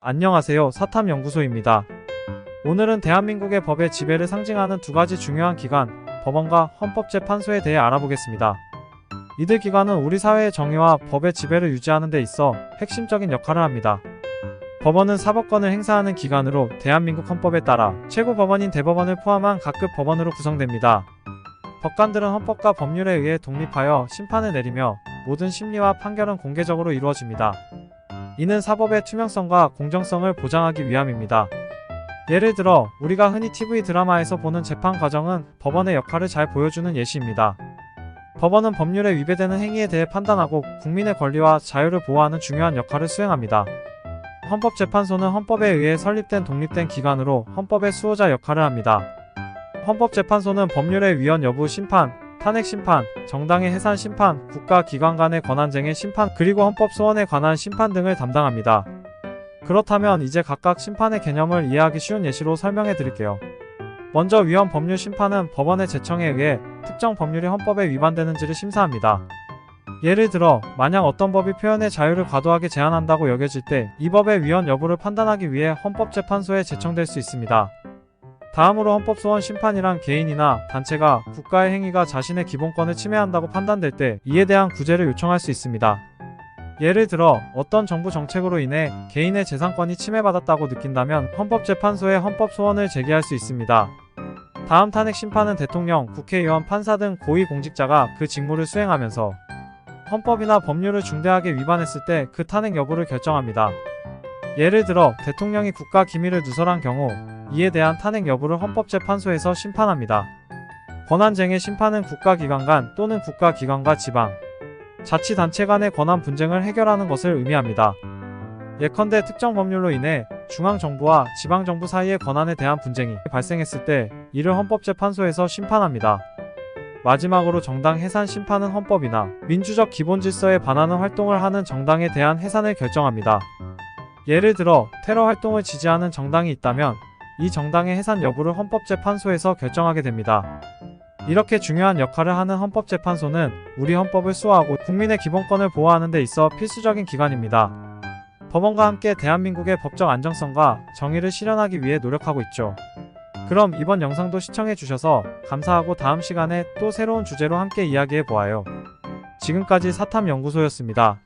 안녕하세요. 사탐연구소입니다. 오늘은 대한민국의 법의 지배를 상징하는 두 가지 중요한 기관, 법원과 헌법재판소에 대해 알아보겠습니다. 이들 기관은 우리 사회의 정의와 법의 지배를 유지하는 데 있어 핵심적인 역할을 합니다. 법원은 사법권을 행사하는 기관으로 대한민국 헌법에 따라 최고법원인 대법원을 포함한 각급 법원으로 구성됩니다. 법관들은 헌법과 법률에 의해 독립하여 심판을 내리며 모든 심리와 판결은 공개적으로 이루어집니다. 이는 사법의 투명성과 공정성을 보장하기 위함입니다. 예를 들어 우리가 흔히 TV 드라마에서 보는 재판 과정은 법원의 역할을 잘 보여주는 예시입니다. 법원은 법률에 위배되는 행위에 대해 판단하고 국민의 권리와 자유를 보호하는 중요한 역할을 수행합니다. 헌법재판소는 헌법에 의해 설립된 독립된 기관으로 헌법의 수호자 역할을 합니다. 헌법재판소는 법률의 위헌 여부 심판, 탄핵 심판, 정당의 해산 심판, 국가기관 간의 권한쟁의 심판, 그리고 헌법 소원에 관한 심판 등을 담당합니다. 그렇다면 이제 각각 심판의 개념을 이해하기 쉬운 예시로 설명해 드릴게요. 먼저 위헌 법률 심판은 법원의 제청에 의해 특정 법률이 헌법에 위반되는지를 심사합니다. 예를 들어 만약 어떤 법이 표현의 자유를 과도하게 제한한다고 여겨질 때 이 법의 위헌 여부를 판단하기 위해 헌법재판소에 제청될 수 있습니다. 다음으로 헌법소원 심판이란 개인이나 단체가 국가의 행위가 자신의 기본권을 침해한다고 판단될 때 이에 대한 구제를 요청할 수 있습니다. 예를 들어 어떤 정부 정책으로 인해 개인의 재산권이 침해받았다고 느낀다면 헌법재판소에 헌법소원을 제기할 수 있습니다. 다음 탄핵 심판은 대통령, 국회의원, 판사 등 고위공직자가 그 직무를 수행하면서 헌법이나 법률을 중대하게 위반했을 때 그 탄핵 여부를 결정합니다. 예를 들어 대통령이 국가 기밀을 누설한 경우 이에 대한 탄핵 여부를 헌법재판소에서 심판합니다. 권한쟁의 심판은 국가기관 간 또는 국가기관과 지방, 자치단체 간의 권한 분쟁을 해결하는 것을 의미합니다. 예컨대 특정 법률로 인해 중앙정부와 지방정부 사이의 권한에 대한 분쟁이 발생했을 때 이를 헌법재판소에서 심판합니다. 마지막으로 정당 해산 심판은 헌법이나 민주적 기본질서에 반하는 활동을 하는 정당에 대한 해산을 결정합니다. 예를 들어 테러 활동을 지지하는 정당이 있다면 이 정당의 해산 여부를 헌법재판소에서 결정하게 됩니다. 이렇게 중요한 역할을 하는 헌법재판소는 우리 헌법을 수호하고 국민의 기본권을 보호하는 데 있어 필수적인 기관입니다. 법원과 함께 대한민국의 법적 안정성과 정의를 실현하기 위해 노력하고 있죠. 그럼 이번 영상도 시청해주셔서 감사하고 다음 시간에 또 새로운 주제로 함께 이야기해보아요. 지금까지 사탐연구소였습니다.